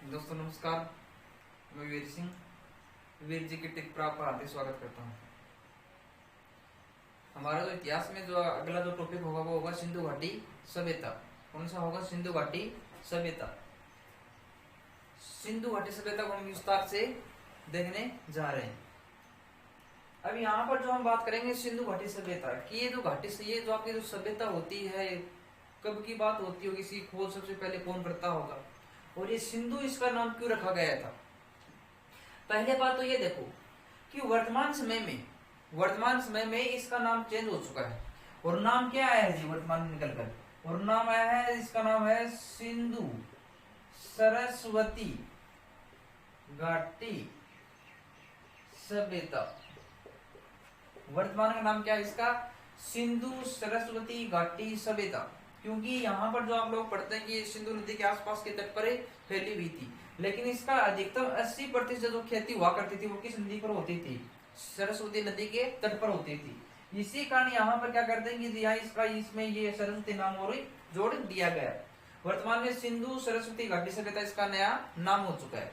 दोस्तों नमस्कार, मैं वीर सिंह वीर जी की टिक पर आपका हार्दिक स्वागत करता हूँ। हमारा जो इतिहास में जो अगला जो टॉपिक होगा वो होगा सिंधु घाटी सभ्यता। कौन सा होगा? सिंधु घाटी सभ्यता। सिंधु घाटी सभ्यता को हम विस्तार से देखने जा रहे हैं। अब यहाँ पर जो हम बात करेंगे सिंधु घाटी सभ्यता की, ये जो घाटी से ये जो आपकी जो सभ्यता होती है कब की बात होती होगी, इसकी खोज सबसे पहले कौन करता होगा और ये सिंधु इसका नाम क्यों रखा गया था? पहले बात तो ये देखो कि वर्तमान समय में इसका नाम चेंज हो चुका है और नाम क्या आया है जी वर्तमान में निकल कर, और नाम आया है, इसका नाम है सिंधु सरस्वती घाटी सभ्यता। वर्तमान का नाम क्या है इसका? सिंधु सरस्वती घाटी सभ्यता। क्योंकि यहाँ पर जो आप लोग पढ़ते हैं कि सिंधु नदी के आसपास के तट पर फैली हुई थी, लेकिन इसका अधिकतम 80% जो खेती हुआ करती थी वो किस नदी पर होती थी? सरस्वती नदी के तट पर होती थी। इसी कारण यहाँ पर क्या करते हैं कि इसका इसमें ये सरस्वती नाम और जोड़ दिया गया। वर्तमान में सिंधु सरस्वती घाटी सभ्यता इसका नया नाम हो चुका है।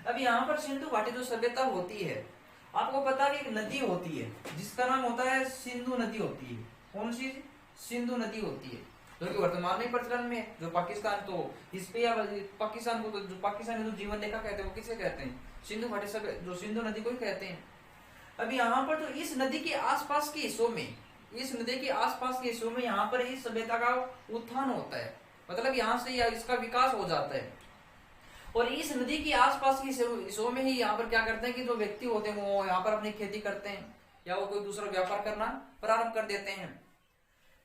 अब यहाँ पर सिंधु घाटी जो सभ्यता होती है, आपको पता है कि एक नदी होती है जिसका नाम होता है सिंधु नदी होती है। कौन सी? सिंधु नदी होती है, जो कि वर्तमान में प्रचलन में, जो पाकिस्तान तो इस पे या पाकिस्तान को तो जो पाकिस्तान जो जीवन रेखा कहते हैं वो किसे कहते हैं? सिंधु घाटी सब जो सिंधु नदी को ही कहते हैं। अब यहाँ पर तो इस नदी के आसपास के हिस्सों में, इस नदी के आसपास के हिस्सों में यहाँ पर इस सभ्यता का उत्थान होता है, मतलब यहाँ से इसका विकास हो जाता है। और इस नदी के आसपास के हिस्सों में ही यहाँ पर क्या करते हैं कि जो व्यक्ति होते हैं वो यहाँ पर अपनी खेती करते हैं या वो कोई दूसरा व्यापार करना प्रारंभ कर देते हैं।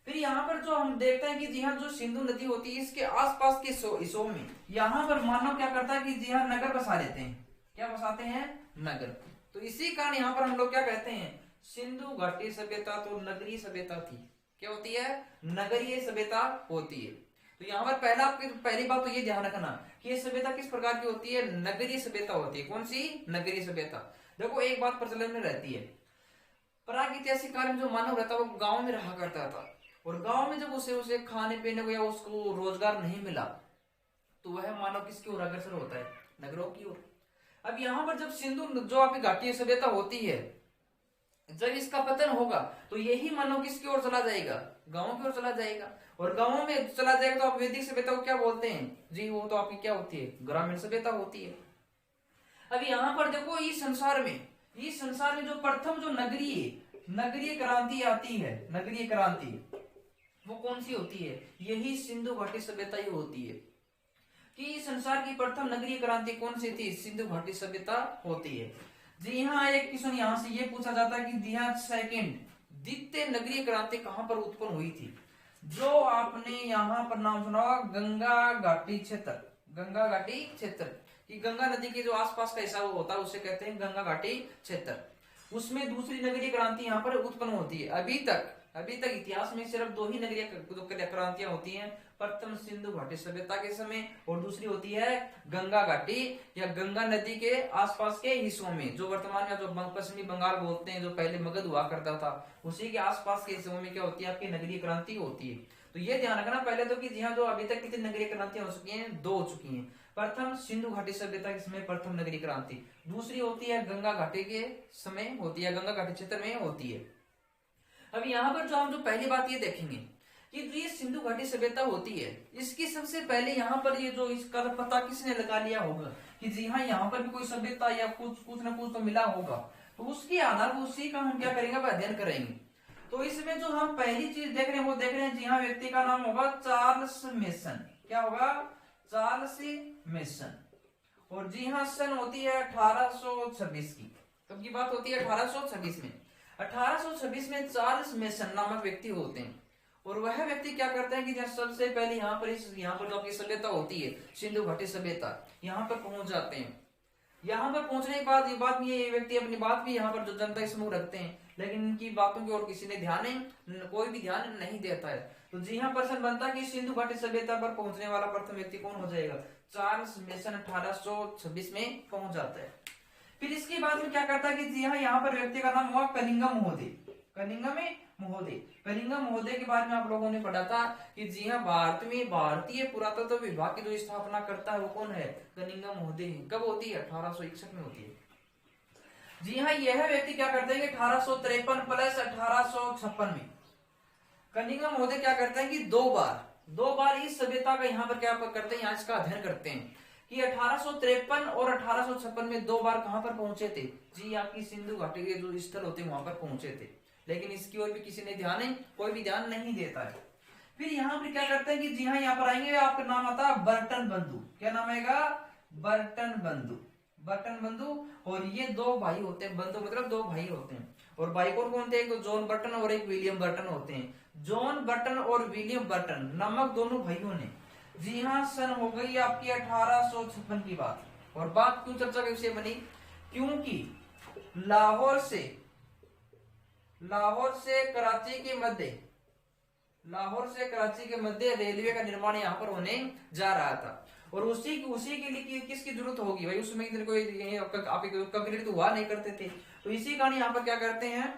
फिर यहाँ पर जो हम देखते हैं कि जी हाँ, जो सिंधु नदी होती है इसके आसपास के हिस्सों में यहाँ पर मानव क्या करता है कि जी हाँ, नगर बसा लेते हैं। क्या बसाते हैं? नगर। तो इसी कारण यहाँ पर हम लोग क्या कहते हैं, सिंधु घाटी सभ्यता तो नगरीय सभ्यता थी। क्या होती है? नगरीय सभ्यता होती है। तो यहाँ पर पहली बात तो ये ध्यान रखना कि ये सभ्यता किस प्रकार की होती है? नगरीय सभ्यता होती है। कौन सी? नगरीय सभ्यता। देखो एक बात प्रचलन में रहती है, प्रागैतिहासिक काल में जो मानव रहता वो गाँव में रहा करता था, और गांव में जब उसे खाने पीने को या उसको रोजगार नहीं मिला तो वह मानव किसकी ओर अग्रसर होता है? नगरों की ओर। अब यहाँ पर जब सिंधु जो आपकी घाटी सभ्यता होती है, जब इसका पतन होगा तो यही मानव किसकी ओर चला जाएगा? गांवों की ओर चला जाएगा। और गांवों में चला जाएगा तो आप वैदिक सभ्यता को क्या बोलते हैं जी? वो तो आपकी क्या होती है? ग्रामीण सभ्यता होती है। अब यहाँ पर देखो इस संसार में जो प्रथम जो नगरीय क्रांति आती है, नगरीय क्रांति वो कौन सी होती है? यही सिंधु घाटी सभ्यता ही होती है। कि संसार की प्रथम नगरीय क्रांति कौन सी थी? सिंधु घाटी सभ्यता होती है। जी हाँ, एक क्वेश्चन यहाँ से ये पूछा जाता है कि जी हाँ, द्वितीय नगरीय क्रांति कहाँ पर उत्पन्न हुई थी? जो आपने यहाँ पर नाम सुना होगा, गंगा घाटी क्षेत्र। गंगा घाटी क्षेत्र कि गंगा नदी के जो आसपास का हिस्सा होता है उसे कहते हैं गंगा घाटी क्षेत्र। उसमें दूसरी नगरीय क्रांति यहाँ पर उत्पन्न होती है। अभी तक इतिहास में सिर्फ दो ही नगरीय क्रांतियां होती हैं। प्रथम सिंधु घाटी सभ्यता के समय और दूसरी होती है गंगा घाटी या गंगा नदी के आसपास के हिस्सों में, जो वर्तमान में जो पश्चिमी बंगाल बोलते हैं, जो पहले मगध हुआ करता था, उसी के आसपास के हिस्सों में क्या होती है? आपकी नगरीय क्रांति होती है। तो ये ध्यान रखना पहले तो कि जी हाँ, जो अभी तक कितनी नगरीय क्रांतियां हो चुकी हैं? 2 हो चुकी हैं। प्रथम सिंधु घाटी सभ्यता के समय प्रथम नगरीय क्रांति, दूसरी होती है गंगा घाटी के समय होती है, गंगा घाटी क्षेत्र में होती है। अब यहाँ पर हम पहली बात ये देखेंगे कि जो ये सिंधु घाटी सभ्यता होती है, इसकी सबसे पहले यहाँ पर ये जो इसका पता किसने लगा लिया होगा कि जी हाँ, यहाँ पर भी कोई सभ्यता या कुछ ना कुछ तो मिला होगा, तो उसके आधार पर उसी का हम क्या करेंगे? अध्ययन करेंगे। तो इसमें जो हम पहली चीज देख रहे हैं वो देख रहे हैं, जी हाँ, व्यक्ति का नाम होगा चार्ल्स मेसन। क्या होगा? Charles mason. और जी हाँ, सन होती है 1826 की। कब की बात होती है? 1826 में। 1826 में चार्ल्स मेसन नामक व्यक्ति होते हैं, और वह व्यक्ति क्या करते हैं कि सबसे पहले यहाँ पर जो आपकी सभ्यता होती है सिंधु घाटी सभ्यता, यहाँ पर पहुंच जाते हैं। यहाँ पर पहुंचने के बाद में ये व्यक्ति अपनी बात भी यहाँ पर जो जनता समूह रखते हैं, लेकिन इनकी बातों की ओर किसी ने कोई भी ध्यान नहीं देता है। तो जी हाँ, प्रश्न बनता है कि सिंधु घाटी सभ्यता पर पहुंचने वाला प्रथम व्यक्ति कौन हो जाएगा? चार्ल्स मेसन 1826 में पहुंच जाता है। फिर इसके बाद में क्या करता है कि जी हाँ, यहाँ पर व्यक्ति का नाम हुआ कनिंघम महोदय। कनिंघम महोदय। कलिंगा महोदय के बारे में आप लोगों ने पढ़ा था कि जी हाँ, भारत में भारतीय पुरातत्व विभाग की जो स्थापना करता है वो कौन है? कलिंगा महोदय है। कब होती है? 1861 में होती है। जी हाँ, यह व्यक्ति क्या करते हैं कि 1853 प्लस 1856 में कलिंगा महोदय क्या करते हैं कि दो बार इस सभ्यता का यहाँ पर क्या करते हैं, यहाँ इसका अध्ययन करते हैं कि 1853 और 1856 में 2 बार कहां पर पहुंचे थे? जी आपकी सिंधु घाटी के जो स्थल होते हैं वहां पर पहुंचे थे, लेकिन इसकी ओर भी किसी ने कोई भी ध्यान नहीं देता है। फिर यहाँ पर क्या करते हैं कि जी हाँ, यहाँ पर आएंगे, आपका नाम आता है बर्टन बंधु। क्या नाम आएगा? बर्टन बंधु। बर्टन बंधु। और ये 2 भाई होते हैं, बंधु मतलब 2 भाई होते हैं। और भाई कौन थे? एक जॉन बर्टन और एक विलियम बर्टन होते हैं। जॉन बर्टन और विलियम बर्टन नामक दोनों भाइयों ने, जी हाँ, सन हो गई आपकी 1856 की बात। और बात क्यों चर्चा का विषय बनी? क्योंकि लाहौर से कराची के मध्य रेलवे का निर्माण यहाँ पर होने जा रहा था। और उसी के लिए किसकी जरूरत होगी भाई? उसमें इधर कोई कंक्रीट तो हुआ नहीं करते थे, तो इसी कारण यहाँ पर क्या करते हैं,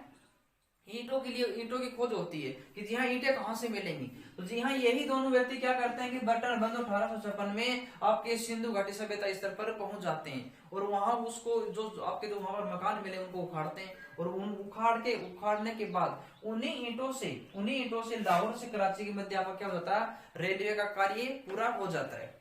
ईंटों की खोज होती है कि जी हाँ, ईंटें कहां से मिलेंगी। तो जी हाँ, यही दोनों व्यक्ति क्या करते हैं कि बर्टन बंधु 1856 में आपके सिंधु घाटी सभ्यता स्तर पर पहुंच जाते हैं और वहां उसको जो वहां पर मकान मिले उनको उखाड़ते हैं। और उखाड़ने के बाद उन्हीं ईंटों से लाहौर से कराची के मध्य आपका क्या हो जाता है, रेलवे का कार्य पूरा हो जाता है।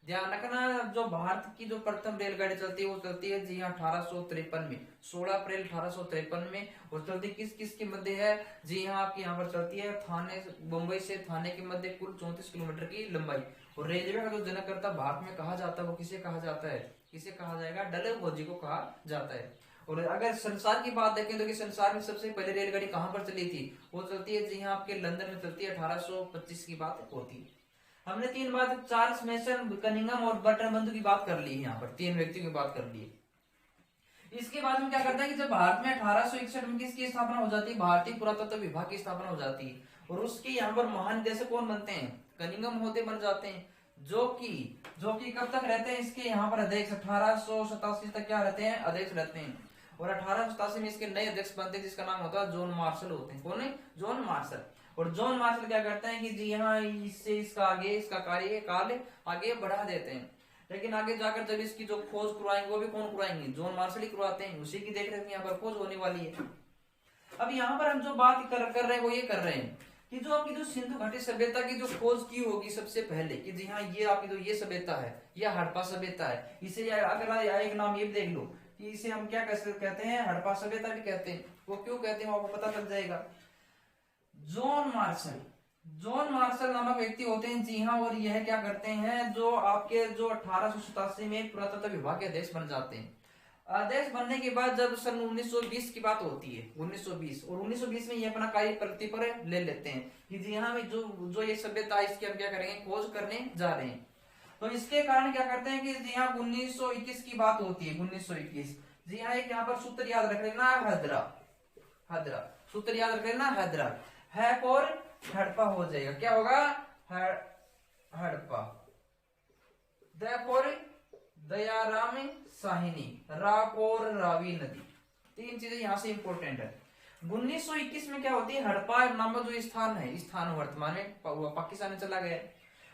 ध्यान रखना, जो भारत की जो प्रथम रेलगाड़ी चलती है वो चलती है जी हाँ 1853 में, 16 अप्रैल 1853 में। और चलती किस के मध्य है? जी हाँ, आपकी यहाँ पर चलती है थाने, मुंबई से थाने के मध्य कुल 34 किलोमीटर की लंबाई। और रेलवे का जो जनककर्ता भारत में कहा जाता है वो किसे कहा जाता है? किसे कहा जाएगा? डलहौजी को कहा जाता है। और अगर संसार की बात देखें तो कि संसार में सबसे पहले रेलगाड़ी कहां पर चली थी? वो चलती है जी हाँ, आपके लंदन में चलती है, 1825 की बात होती है। हमने 3 बात, चार्ल्स मेसन, कनिंघम और बर्टन बंधु की बात कर ली है, यहाँ पर 3 व्यक्तियों की बात कर ली है। इसके बाद में क्या करता है कि जब भारत में 1861 में किसकी स्थापना हो जाती है? भारतीय पुरातत्व विभाग की स्थापना हो जाती है। और उसके यहाँ पर महानिदेशक कौन बनते हैं? कनिंघम महोदय बन जाते हैं, जो कि कब तक रहते हैं इसके यहाँ पर अध्यक्ष? 1887 तक क्या रहते हैं? अध्यक्ष रहते हैं। और 1887 में इसके नए अध्यक्ष बनते हैं जिसका नाम होता है जॉन मार्शल होते हैं। कौन है? John Marshall. और जॉन मार्शल क्या करते हैं कि जी हाँ, इससे इसका कार्यकाल आगे बढ़ा देते हैं। लेकिन आगे जाकर जब इसकी जो खोज करवाएंगे वो भी कौन करवाएंगे? जॉन मार्शल ही करवाते हैं। उसी की देखरेख में यहाँ पर खोज होने वाली है। अब यहाँ पर हम जो बात कर रहे हैं वो ये कर रहे हैं कि जो आपकी जो सिंधु घाटी सभ्यता की जो खोज की होगी सबसे पहले कि जी हाँ, ये आपकी जो ये सभ्यता है, ये हड़प्पा सभ्यता है। इसे अगर एक नाम ये देख लो कि इसे हम क्या कहते हैं? हड़प्पा सभ्यता भी कहते हैं। वो क्यों कहते हैं आपको पता लग जाएगा। जॉन मार्शल नामक व्यक्ति होते हैं, जी हाँ। और यह क्या करते हैं, जो 1887 में पुरातत्व विभाग के अध्यक्ष बन जाते हैं। अध्यक्ष बनने के बाद जब सन 1920 की बात होती है, 1920, और 1920 में ये अपना कार्य प्रगति पर ले लेते हैं कि जी हाँ, जो ये सभ्यता है इसकी हम क्या करेंगे? खोज करने जा रहे हैं। तो इसके कारण क्या करते हैं कि जी हाँ, 1921 की बात होती है, 1921। जी हाँ, एक यहाँ पर सूत्र याद रख लेना, हदरा सूत्र याद रख लेना, हदरा है और हड़प्पा हो जाएगा। क्या होगा? हड़प्पा। दयाराम साहिनी, राकोर रावी नदी, 3 चीजें यहां से इंपॉर्टेंट है। 1921 में क्या होती है? हड़प्पा नामक जो स्थान वर्तमान में पाकिस्तान में चला गया,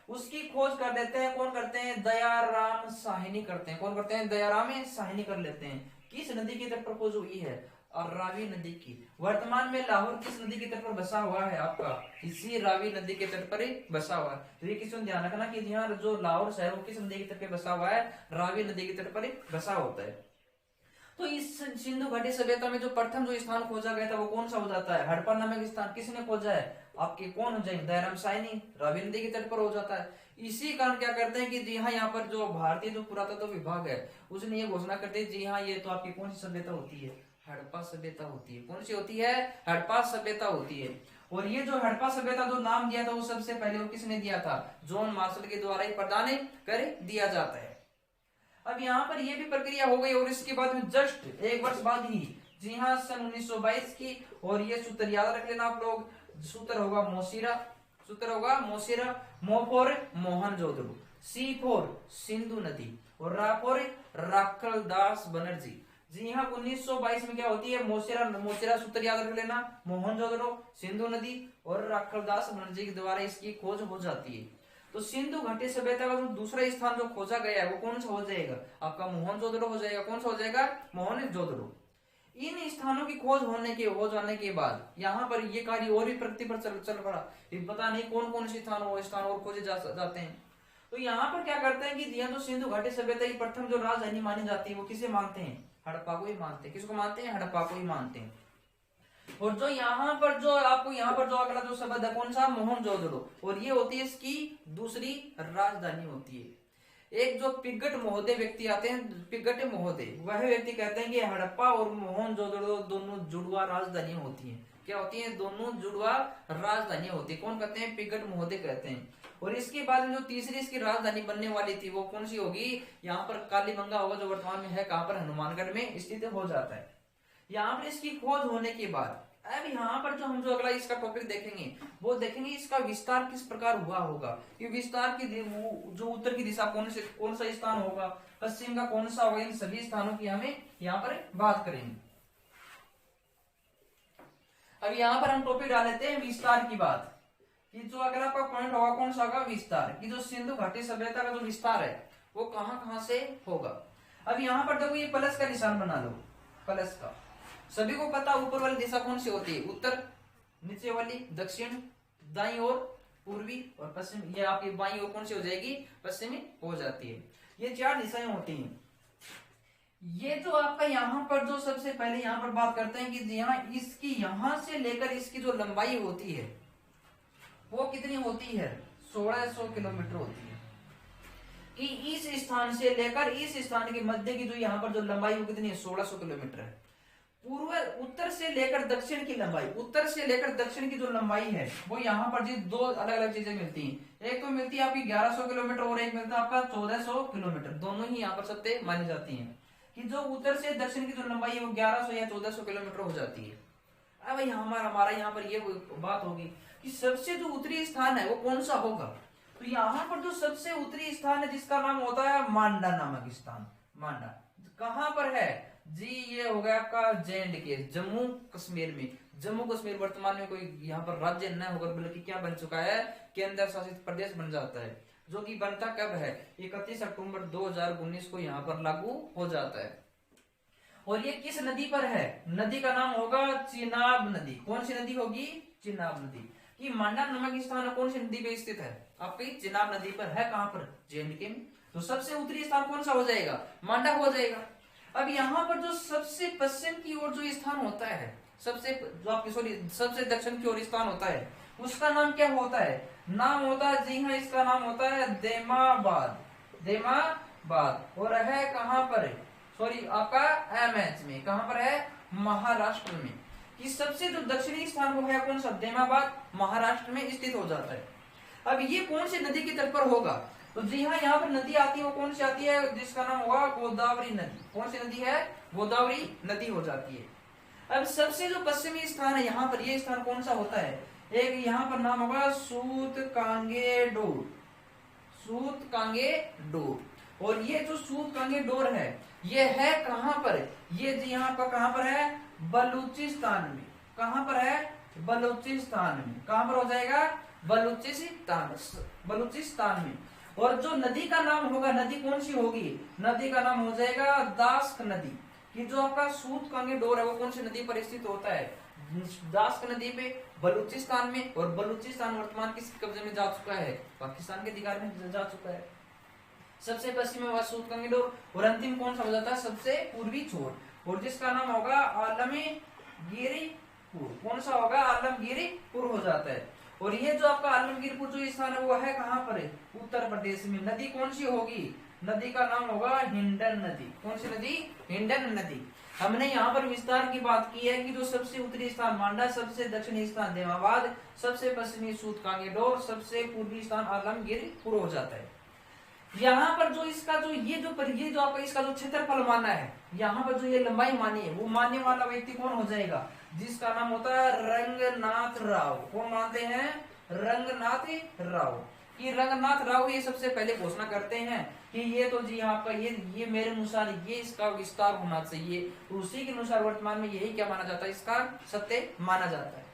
उसकी खोज कर लेते हैं। कौन करते हैं? दयाराम साहिनी करते हैं। कौन करते हैं? दयाराम साहिनी कर लेते हैं। किस नदी की तट पर खोज हुई है? और रावी नदी की। वर्तमान में लाहौर किस नदी के तट पर बसा हुआ है? आपका इसी रावी नदी के तट पर ही बसा हुआ है। तो ये किसी ध्यान रखना कि यहाँ जो लाहौर शहर वो किस नदी के तट पर बसा हुआ है? रावी नदी के तट पर ही बसा होता है। तो इस सिंधु घाटी सभ्यता में जो प्रथम जो स्थान खोजा गया था वो कौन सा हो जाता है? हड़प्पा नामक स्थान किसने खोजा है? आपके कौन हो जाएंगे? दयाराम साहिनी, रावी नदी के तट पर हो जाता है। इसी कारण क्या करते हैं कि जी हाँ, यहाँ पर जो भारतीय जो पुरातत्व विभाग है उसने ये घोषणा करते हैं जी हाँ, ये तो आपकी कौन सी सभ्यता होती है? हड़प्पा सभ्यता होती है। कौन सी होती है? हड़प्पा सभ्यता होती है। और ये जो हड़प्पा सभ्यता जो नाम दिया था वो सबसे पहले वो किसने दिया था? जॉन मार्शल के द्वारा ही प्रदान कर दिया जाता है। अब यहाँ पर ये भी प्रक्रिया हो गई और इसके बाद में जस्ट 1 वर्ष बाद ही, जी हाँ, सन 1922 की। और ये सूत्र याद रख लेना आप लोग, सूत्र होगा मोसीरा, मो फॉर मोहनजोदड़ो, सी फॉर सिंधु नदी, और रा फॉर राखल दास बनर्जी, जी हाँ, 1922 में क्या होती है, मोचेरा सूत्र याद रख लेना, मोहनजोदड़ो, सिंधु नदी और राखलदास बनर्जी के द्वारा इसकी खोज हो जाती है। तो सिंधु घाटी सभ्यता का जो दूसरा स्थान जो खोजा गया है वो कौन सा हो जाएगा, आपका मोहनजोदड़ो हो जाएगा। कौन सा हो जाएगा, मोहनजोदड़ो। इन स्थानों की खोज हो जाने के बाद यहाँ पर ये कार्य और भी प्रगति पर चल पड़ा। पता नहीं कौन कौन से स्थान और खोजे जाते हैं। तो यहाँ पर क्या करते हैं कि यहाँ जो सिंधु घाटी सभ्यता की प्रथम जो राजधानी मानी जाती है वो किसे मानते हैं, हड़प्पा को ही मानते हैं। किसको मानते हैं, हड़प्पा को ही मानते हैं। और जो यहाँ पर जो आपको यहाँ पर जो अगला जो शब्द है कौन सा, मोहनजोदड़ो, और ये होती है इसकी दूसरी राजधानी होती है। एक जो पिगट महोदय व्यक्ति आते हैं, पिगट महोदय, वह व्यक्ति कहते हैं कि हड़प्पा और मोहनजोदड़ो दोनों जुड़वा राजधानियां होती हैं। क्या होती हैं, दोनों जुड़वा राजधानियां होती है। कौन कहते हैं, पिगट महोदय कहते हैं। और इसके बाद में जो तीसरी इसकी राजधानी बनने वाली थी वो कौन सी होगी, यहाँ पर कालीबंगा होगा, जो वर्तमान में है कहाँ पर, हनुमानगढ़ में स्थित हो जाता है। यहाँ पर इसकी खोज होने के बाद अब यहाँ पर जो हम जो अगला इसका टॉपिक देखेंगे वो देखेंगे इसका विस्तार किस प्रकार हुआ होगा। कि विस्तार की जो उत्तर की दिशा कौन सा स्थान होगा, पश्चिम का कौन सा होगा, इन सभी स्थानों की हमें यहाँ पर बात करेंगे। अब यहाँ पर हम टॉपिक डाल लेते हैं विस्तार की बात। कि जो अगला आपका पॉइंट होगा कौन सा होगा, विस्तार। कि जो सिंधु घाटी सभ्यता का जो विस्तार है वो कहाँ कहाँ से होगा। अब यहाँ पर देखो ये प्लस का निशान बना लो, प्लस का। सभी को पता ऊपर वाली दिशा कौन सी होती है, उत्तर, नीचे वाली दक्षिण, दाईं ओर पूर्वी और पश्चिम। ये आपकी बाईं ओर कौन सी हो जाएगी, पश्चिमी हो जाती है। ये चार दिशाएं होती हैं। ये जो आपका यहाँ पर जो सबसे पहले यहाँ पर बात करते हैं कि यहाँ इसकी यहां से लेकर इसकी जो लंबाई होती है वो कितनी होती है, 1600 किलोमीटर होती है। कि इस स्थान से लेकर इस स्थान के मध्य की जो यहाँ पर जो लंबाई वो कितनी है, 1600 किलोमीटर है। उत्तर से लेकर दक्षिण की लंबाई, उत्तर से लेकर दक्षिण की जो लंबाई है वो यहाँ पर जी दो अलग अलग चीजें मिलती हैं। एक तो मिलती है आपकी 1100 किलोमीटर और एक मिलता है आपका 1400 किलोमीटर। दोनों ही यहाँ पर सत्य मानी जाती हैं। कि जो उत्तर से दक्षिण की जो लंबाई है वो 1100 या 1400 किलोमीटर हो जाती है। अब हमारा यहाँ पर ये बात होगी कि सबसे जो उत्तरी स्थान है वो कौन सा होगा। तो यहाँ पर जो सबसे उत्तरी स्थान है जिसका नाम होता है मांडा नामक स्थान। मांडा कहाँ पर है जी, ये हो गया आपका जे&के, जम्मू कश्मीर में। जम्मू कश्मीर वर्तमान में कोई यहाँ पर राज्य न होकर बल्कि क्या बन चुका है, केंद्र शासित प्रदेश बन जाता है। जो कि बनता कब है, 31 अक्टूबर 2019 को यहाँ पर लागू हो जाता है। और ये किस नदी पर है, नदी का नाम होगा चिनाब नदी। कौन सी नदी होगी, चिनाब नदी। कि मांडा नामक स्थान कौन सी नदी पे स्थित है, आपकी चिनाब नदी पर है। कहां पर, जे&के में। तो सबसे उत्तरी स्थान कौन सा हो जाएगा, मांडा हो जाएगा। अब यहाँ पर जो सबसे पश्चिम की ओर जो स्थान होता है, सबसे दक्षिण की ओर स्थान होता है उसका नाम क्या होता है, नाम होता है, जी हाँ, इसका नाम होता है देमाबाद। देमाबाद। और है कहां पर, सॉरी आपका एमएच में। कहां पर है, महाराष्ट्र में। कि सबसे जो दक्षिणी स्थान वो है कौन सा, देमाबाद, महाराष्ट्र में स्थित हो जाता है। अब ये कौन सी नदी के तट पर होगा, तो जी हाँ, यहाँ पर नदी आती है, वो कौन सी आती है, जिसका नाम होगा गोदावरी नदी। कौन सी नदी है, गोदावरी नदी हो जाती है। अब सबसे जो पश्चिमी स्थान है यहाँ पर, ये स्थान कौन सा होता है, एक यहाँ पर नाम होगा सूतकांगेडोर। सूतकांगेडोर। और ये जो सूतकांगेडोर है ये है कहां पर, ये जी यहाँ पर कहां पर है, बलूचिस्तान में। कहां पर है, बलूचिस्तान में। कहां पर हो जाएगा, बलूचिस्तान में। और जो नदी का नाम होगा, नदी कौन सी होगी, नदी का नाम हो जाएगा दास्क नदी। कि जो आपका सूतकांगेडोर है वो कौन सी नदी पर स्थित होता है, दास्क नदी पे, बलूचिस्तान में। और बलूचिस्तान वर्तमान किसके कब्जे में जा चुका है, पाकिस्तान के अधिकार में जा चुका है। सबसे पश्चिम में सूतकांगेडोर। और अंतिम कौन सा हो जाता है, सबसे पूर्वी छोर, और जिसका नाम होगा आलमगीरपुर। कौन सा होगा, आलमगीरपुर हो जाता है। और ये जो आपका आलमगीरपुर जो स्थान है वो है कहां पर है, उत्तर प्रदेश में। नदी कौन सी होगी, नदी का नाम होगा हिंडन नदी। कौन सी नदी, हिंडन नदी। हमने यहाँ पर विस्तार की बात की है कि जो सबसे उत्तरी स्थान मांडा, सबसे दक्षिणी स्थान देमाबाद, सबसे पश्चिमी सूतकांगेडोर, सबसे पूर्वी स्थान आलमगीरपुर हो जाता है। यहाँ पर जो इसका जो ये जो आपका इसका जो क्षेत्रफल माना है, यहाँ पर जो ये लंबाई मानी है वो मानने वाला व्यक्ति कौन हो जाएगा, जिसका नाम होता है रंगनाथ राव। कौन मानते हैं, रंगनाथ राव। कि रंगनाथ राव ये सबसे पहले घोषणा करते हैं कि ये तो जी आपका ये मेरे अनुसार ये इसका विस्तार होना चाहिए, उसी के अनुसार वर्तमान में यही क्या माना जाता है, इसका सत्य माना जाता है।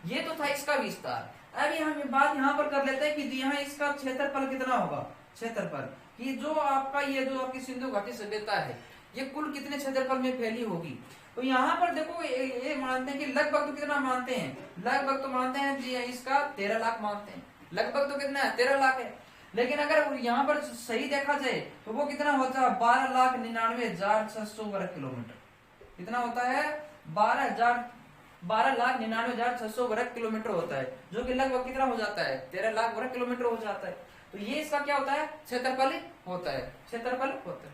ये तो था इसका विस्तार। अब हम बात यहाँ पर कर लेते हैं कि यहाँ इसका क्षेत्रफल कितना होगा, क्षेत्रफल कि जो आपका ये जो आपकी सिंधु घाटी सभ्यता है ये कुल कितने क्षेत्रफल में फैली होगी। तो यहाँ पर देखो ये मानते हैं कि लगभग तो कितना मानते हैं, लगभग तो मानते हैं जी इसका 13 लाख मानते हैं, लगभग तो कितना है 13 लाख है। लेकिन अगर यहाँ पर सही देखा जाए तो वो कितना होता है 12,99,600 वर्ग किलोमीटर, कितना होता है 12,99,600 वर्ग किलोमीटर होता है, जो कि लगभग कितना हो जाता है 13 लाख वर्ग किलोमीटर हो जाता है। तो ये इसका क्या होता है क्षेत्रफल होता है, क्षेत्रफल होता है।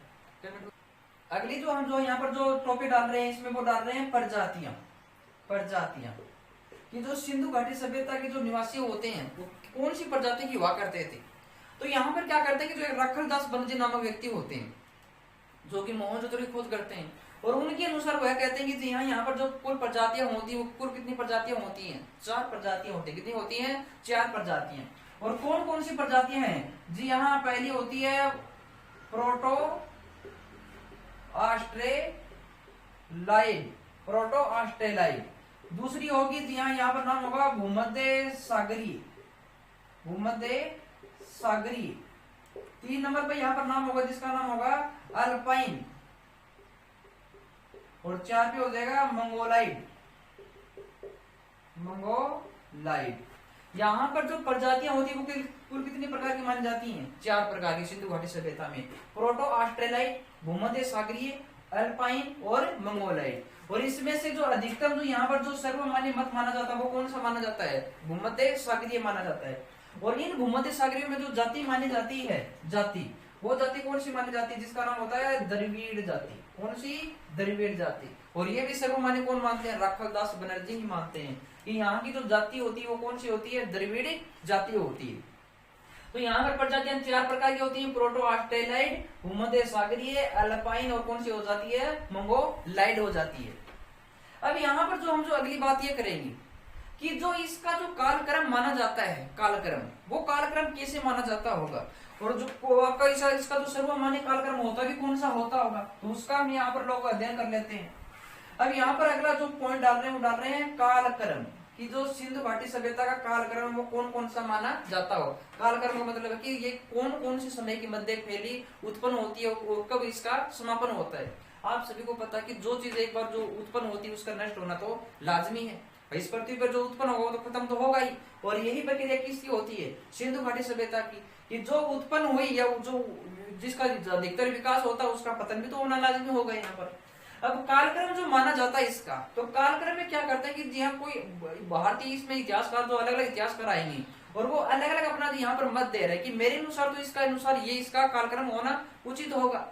अगली जो हम जो यहाँ पर जो टॉपिक डाल रहे हैं इसमें वो डाल रहे हैं प्रजातियां, प्रजातियां कि जो सिंधु घाटी सभ्यता के जो निवासी होते हैं वो कौन सी प्रजाति की हुआ करते थे। तो यहाँ पर क्या करते हैं कि जो एक रखलदास बनर्जी नामक व्यक्ति होते हैं जो कि मोहनजोदड़ो की खोज करते हैं और उनके अनुसार वह कहते हैं कि जी हाँ यहाँ पर जो कुल प्रजातियां होती है वो कुल कितनी प्रजातियां होती हैं 4 प्रजातियां होती है, कितनी होती हैं 4 प्रजातियां। और कौन कौन सी प्रजातियां हैं जी यहाँ पहली होती है प्रोटो ऑस्ट्रेलाइड, प्रोटो ऑस्ट्रेलाइड। दूसरी होगी जी यहाँ पर नाम होगा भूमध्य सागरीय, भूमध्य सागरीय। 3 नंबर पे यहाँ पर नाम होगा जिसका नाम होगा अल्पाइन और 4 पे हो जाएगा मंगोलाइड, मंगोलाइड। यहाँ पर जो प्रजातियां होती है वो कुल कितनी प्रकार की मानी जाती हैं 4 प्रकार की सिंधु घाटी सभ्यता में, प्रोटो ऑस्ट्रेलाइड, भूमध्य सागरीय, अल्पाइन और मंगोलाइड। और इसमें से जो अधिकतम जो यहाँ पर जो सर्वमान्य मत माना जाता है वो कौन सा माना जाता है भूमध्य सागरीय माना जाता है। और इन भूमध्य सागरीय में जो जाति मानी जाती है जाति, वो जाति कौन सी मानी जाती है जिसका नाम होता है द्रविड़ जाति, कौन सी द्रविड़ जाति। और ये भी सर्वमान्य कौन मानते हैं रखलदास बनर्जी ही मानते हैं कि यहाँ की जो जाति होती है वो कौन सी होती है द्रविड़ जाति होती है। तो यहाँ पर प्रजातियां 4 प्रकार की होती हैं प्रोटो ऑस्ट्रेलाइड, भूमध्य सागरीय, अल्पाइन और कौन सी हो जाती है मंगोलाइड हो जाती है। अब यहाँ पर जो हम जो अगली बात ये करेंगे कि जो इसका जो कालक्रम माना जाता है कालक्रम, वो कालक्रम कैसे माना जाता होगा और जो आपका इसका जो सर्वमान्य कालक्रम होता भी कौन सा होता होगा, तो उसका हम यहाँ पर लोग अध्ययन कर लेते हैं। अब यहाँ पर अगला जो पॉइंट डाल रहे हैं वो डाल रहे हैं कालक्रम कि जो सिंधु घाटी सभ्यता का कालक्रम वो कौन कौन सा माना जाता हो। कालक्रम का मतलब है कि ये कौन कौन से समय के मध्य फैली उत्पन्न होती है और कब इसका समापन होता है। आप सभी को पता कि जो चीज एक बार जो उत्पन्न होती है उसका नष्ट होना तो लाजमी है, इस पृथ्वी पर जो उत्पन्न होगा तो खत्म तो होगा ही। और यही प्रक्रिया किसकी होती है सिंधु घाटी सभ्यता की, कि जो उत्पन्न हुई या जो जिसका अधिकतर विकास होता है उसका पतन भी तो होना लाजमी होगा यहाँ पर। अब कालक्रम जो माना जाता है इसका, तो कालक्रम में क्या करते हैं कि जी हाँ कोई भारतीय इसमें इतिहासकार जो अलग अलग इतिहासकार आएंगे और वो अलग अलग अपना यहाँ पर मत दे रहे हैं कि मेरे अनुसार तो इसका अनुसार ये इसका कालक्रम होना उचित होगा।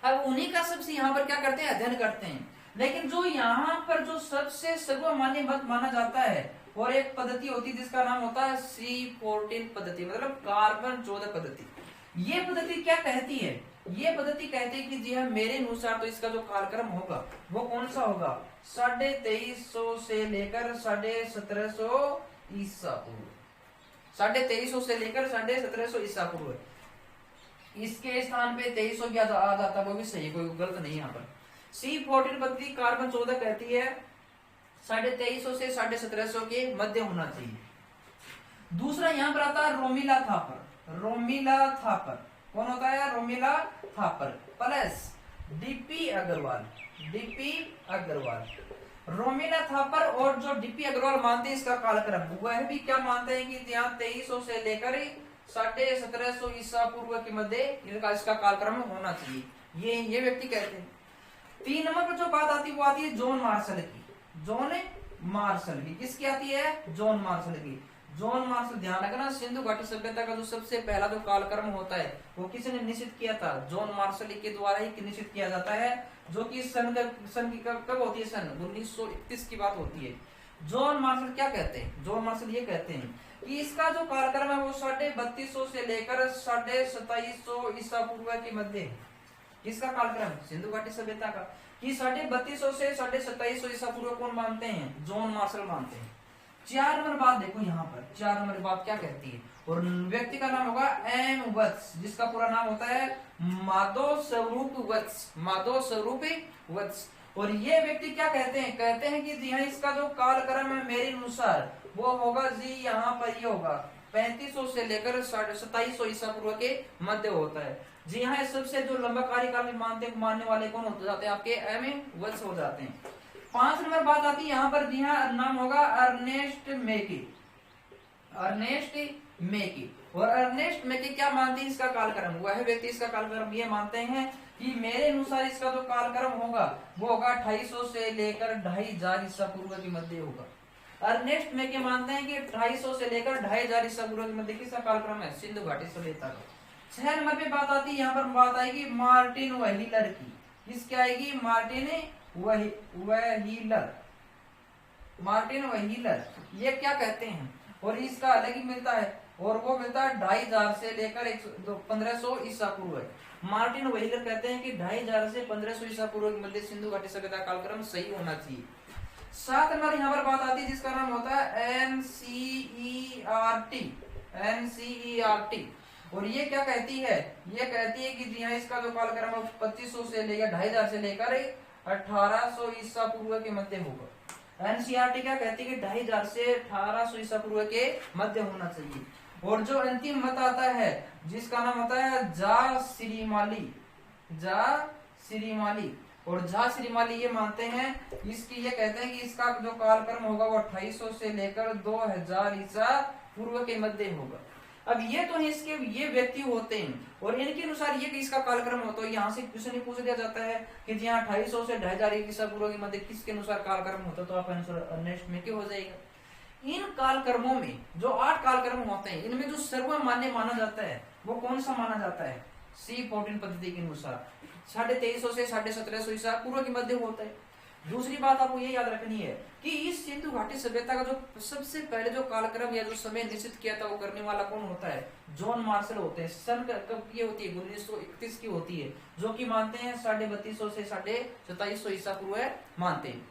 अब उन्हीं का सबसे यहाँ पर क्या करते हैं अध्ययन करते हैं। लेकिन जो यहाँ पर जो सबसे सर्वमान्य मत माना जाता है और एक पद्धति होती है जिसका नाम होता है C14 पद्धति, मतलब कार्बन 14 पद्धति। ये पद्धति क्या कहती है, ये पद्धति कहती है कि जी हाँ मेरे अनुसार तो इसका जो कालक्रम होगा वो कौन सा होगा 2350 से लेकर 1750 ईसा पूर्व, 2350 से लेकर 1750 ईसा पूर्व। इसके स्थान पे 2300 भी आ जाता, वो भी सही, कोई गलत नहीं यहाँ पर। C14 पद्धति कार्बन 14 कहती है 2350 से 1750 के मध्य होना चाहिए। दूसरा यहाँ पर आता है रोमिला थापर, रोमिला थापर कौन होता है Romila Thapar plus DP Agrawal, DP Agrawal. Romila Thapar और जो डीपी अग्रवाल मानते हैं इसका कालक्रम, वह भी क्या मानते हैं कि यहाँ 2300 से लेकर 1750 ईसा पूर्व के मध्य इनका इसका कालक्रम होना चाहिए, ये व्यक्ति कहते हैं। 3 नंबर पर जो बात आती है वो आती है जॉन मार्शल की, जॉन मार्शल की। किसकी आती है जॉन मार्शल की। जॉन मार्शल, ध्यान रखना सिंधु घाटी सभ्यता का जो सबसे पहला जो कालक्रम होता है वो किसने निश्चित किया था, जॉन मार्शल के द्वारा ही निश्चित किया जाता है, जो कि सन की कब होती है, सन 1931 की बात होती है। जॉन मार्शल क्या कहते हैं, जॉन मार्शल ये कहते हैं कि इसका जो कालक्रम है वो 3250 से लेकर 2750 ईसा पूर्व के मध्य है। किसका कालक्रम सिंधु घाटी सभ्यता का, कि 3250 से 2750 ईसा पूर्व कौन मानते हैं, जॉन मार्शल मानते हैं। 4 नंबर बात देखो यहाँ पर, 4 नंबर बात क्या कहती है, और व्यक्ति का नाम होगा एम वत्स, जिसका पूरा नाम होता है माधव स्वरूप वत्स, माधव स्वरूप वत्स। और ये व्यक्ति क्या कहते हैं, कहते हैं कि जी हाँ इसका जो कालक्रम है मेरे अनुसार वो होगा जी यहाँ पर ये होगा 3500 से लेकर 2700 ईसा पूर्व के मध्य होता है। जी हाँ सबसे जो लंबा कार्यकाल में मानने वाले कौन हो जाते हैं, आपके एम वत्स हो जाते हैं। 5 नंबर बात आती है यहाँ पर, जी हाँ नाम होगा अर्नेस्ट मेकी, अर्नेस्ट मेकी। और अर्नेस्ट मेकी क्या मानते हैं इसका कालक्रम, वह व्यक्ति इसका कालक्रम ये मानते हैं कि मेरे अनुसार इसका जो कालक्रम होगा वो होगा 250 से लेकर 2500 ईसा पूर्व के मध्य होगा। अर्नेस्ट मेकी मानते हैं कि 250 से लेकर 2500 ईसा पूर्व के मध्य किसका कालक्रम है, सिंधु घाटी सभ्यता का। 6 नंबर पे बात आती है, यहाँ पर बात आएगी मार्टिन व्हीलर की, किसकी आएगी, मार्टिन व्हीलर, मार्टिन व्हीलर। ये क्या कहते हैं और इसका अलग ही मिलता है, और वो मिलता है 2500 से लेकर 1500 ईसा पूर्व। मार्टिन व्हीलर कहते हैं कि 2500 से 1500 ईसा पूर्व के मध्य सिंधु घाटी सभ्यता कालक्रम सही होना चाहिए। 7 नंबर यहाँ पर बात आती है जिसका नाम होता है NCERT, NCERT। और ये क्या कहती है, ये कहती है कि जी हाँ इसका जो कालक्रम 2500 से लेकर 2500 से लेकर 1800 ईसा पूर्व के मध्य होगा। एनसीईआरटी क्या कहती है कि 2500 से 1800 ईसा पूर्व के मध्य होना चाहिए। और जो अंतिम मत आता है जिसका नाम होता है जा श्रीमाली, जा श्रीमाली। और झा श्रीमाली ये मानते हैं, इसकी ये कहते हैं कि इसका जो कालक्रम होगा वो 2800 से लेकर 2000 ईसा पूर्व के मध्य होगा। अब ये तो इसके ये व्यक्ति होते हैं और इनके अनुसार ये इसका कालक्रम होता है। यहाँ से क्वेश्चन पूछ दिया जाता है कि जी हाँ 2800 से 2000 ईसा पूर्व के मध्य किसके अनुसार कालक्रम होता है, तो आप आंसर अर्नेस्ट मेकी हो जाएगा। इन कालक्रमों में जो 8 कालक्रम होते हैं इनमें जो सर्वमान्य माना जाता है वो कौन सा माना जाता है, C14 पद्धति के अनुसार 2350 से 1750 ईसा पूर्व के मध्य होता है। दूसरी बात आपको ये याद रखनी है कि इस सिंधु घाटी सभ्यता का जो सबसे पहले जो कालक्रम या जो समय निश्चित किया था वो करने वाला कौन होता है, जॉन मार्शल होते हैं। सन कब की होती है, 1931 की होती है, जो कि मानते हैं 3250 से 2750 ईसा पूर्व मानते हैं।